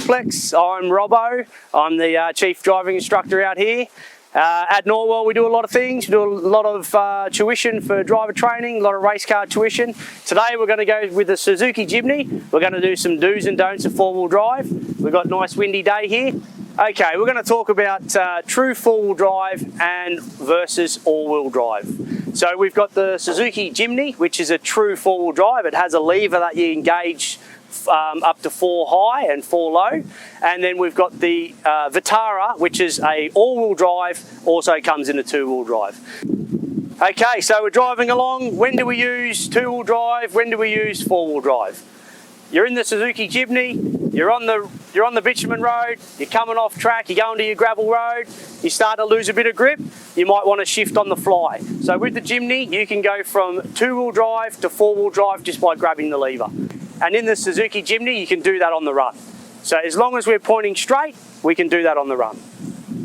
complex. I'm Robbo. I'm the chief driving instructor out here. At Norwell we do a lot of things. We do a lot of tuition for driver training, a lot of race car tuition. Today we're going to go with the Suzuki Jimny. We're going to do some do's and don'ts of four-wheel drive. We've got a nice windy day here. Okay, we're going to talk about true four-wheel drive and versus all-wheel drive. So we've got the Suzuki Jimny, which is a true four-wheel drive. It has a lever that you engage up to 4 high and 4 low, and then we've got the Vitara, which is a all-wheel drive, also comes in a two-wheel drive. Okay, so we're driving along. When do we use two-wheel drive? When do we use four-wheel drive? You're in the Suzuki Jimny, you're on the bitumen road, you're coming off track, you're going to your gravel road, you start to lose a bit of grip, you might want to shift on the fly. So with the Jimny, you can go from two-wheel drive to four-wheel drive just by grabbing the lever. And in the Suzuki Jimny, you can do that on the run. So as long as we're pointing straight, we can do that on the run.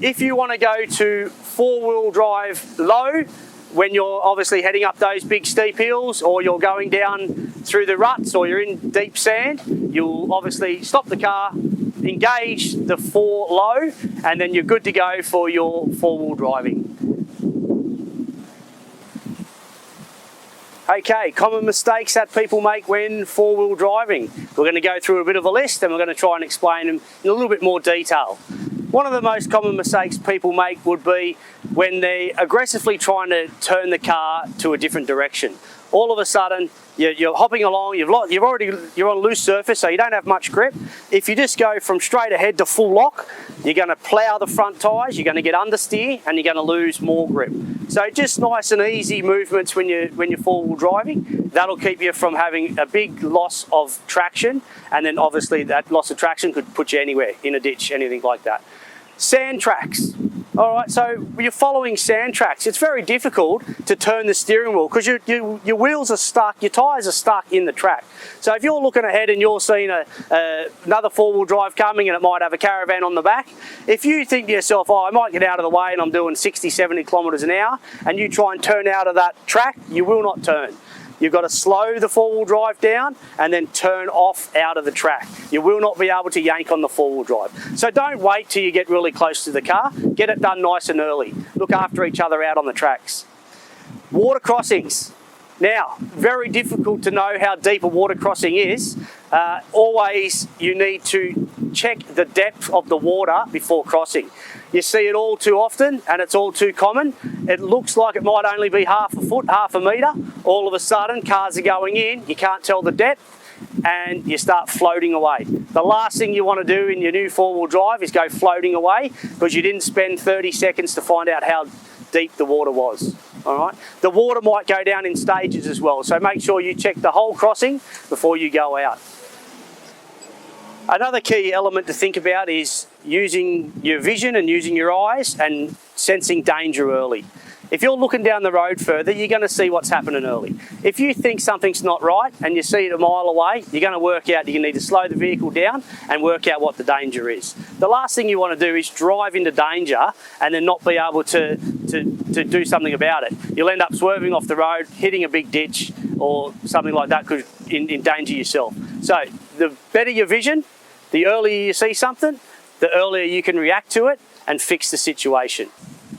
If you want to go to four-wheel drive low, when you're obviously heading up those big steep hills, or you're going down through the ruts, or you're in deep sand, you'll obviously stop the car, engage the 4 low, and then you're good to go for your four-wheel driving. Okay, common mistakes that people make when four-wheel driving. We're going to go through a bit of a list and we're going to try and explain them in a little bit more detail. One of the most common mistakes people make would be when they're aggressively trying to turn the car to a different direction. All of a sudden, you're hopping along, you're on loose surface, so you don't have much grip. If you just go from straight ahead to full lock, you're going to plough the front tyres, you're going to get understeer, and you're going to lose more grip. So just nice and easy movements when you're four-wheel driving. That'll keep you from having a big loss of traction, and then obviously that loss of traction could put you anywhere, in a ditch, anything like that. Sand tracks. All right, so you're following sand tracks. It's very difficult to turn the steering wheel because your wheels are stuck, your tyres are stuck in the track. So if you're looking ahead and you're seeing another four-wheel drive coming and it might have a caravan on the back, if you think to yourself, oh, I might get out of the way and I'm doing 60, 70 kilometres an hour, and you try and turn out of that track, you will not turn. You've got to slow the four-wheel drive down and then turn off out of the track. You will not be able to yank on the four-wheel drive. So don't wait till you get really close to the car. Get it done nice and early. Look after each other out on the tracks. Water crossings. Now, very difficult to know how deep a water crossing is. Always you need to check the depth of the water before crossing. You see it all too often and it's all too common. It looks like it might only be half a foot, half a metre. All of a sudden cars are going in, you can't tell the depth and you start floating away. The last thing you want to do in your new four-wheel drive is go floating away because you didn't spend 30 seconds to find out how deep the water was. All right. The water might go down in stages as well, so make sure you check the whole crossing before you go out. Another key element to think about is using your vision and using your eyes and sensing danger early. If you're looking down the road further, you're going to see what's happening early. If you think something's not right and you see it a mile away, you're going to work out you need to slow the vehicle down and work out what the danger is. The last thing you want to do is drive into danger and then not be able to do something about it. You'll end up swerving off the road, hitting a big ditch or something like that could endanger yourself. So the better your vision, the earlier you see something, the earlier you can react to it and fix the situation.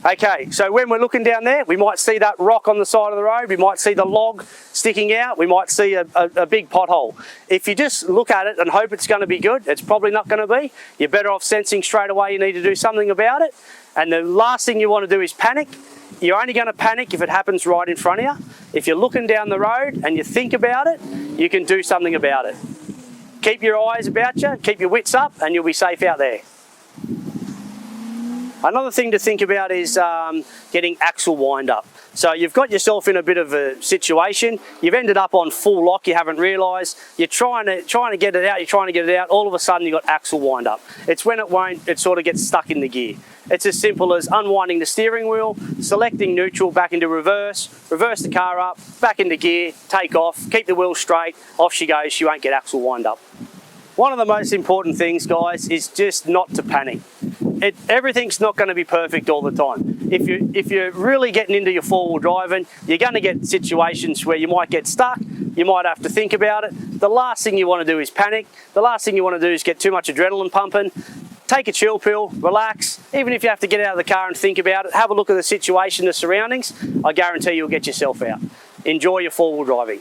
Okay, so when we're looking down there, we might see that rock on the side of the road, we might see the log sticking out, we might see a big pothole. If you just look at it and hope it's going to be good, it's probably not going to be. You're better off sensing straight away you need to do something about it. And the last thing you want to do is panic. You're only going to panic if it happens right in front of you. If you're looking down the road and you think about it, you can do something about it. Keep your eyes about you, keep your wits up, and you'll be safe out there. Another thing to think about is getting axle wind up. So you've got yourself in a bit of a situation, you've ended up on full lock, you haven't realised, you're trying to get it out, all of a sudden you've got axle wind up. It's when it sort of gets stuck in the gear. It's as simple as unwinding the steering wheel, selecting neutral back into reverse the car up, back into gear, take off, keep the wheel straight, off she goes, she won't get axle wind up. One of the most important things, guys, is just not to panic. everything's not going to be perfect all the time. If you're really getting into your four-wheel driving, you're going to get situations where you might get stuck, you might have to think about it. The last thing you want to do is panic. The last thing you want to do is get too much adrenaline pumping. Take a chill pill, relax. Even if you have to get out of the car and think about it, have a look at the situation, the surroundings, I guarantee you'll get yourself out. Enjoy your four-wheel driving.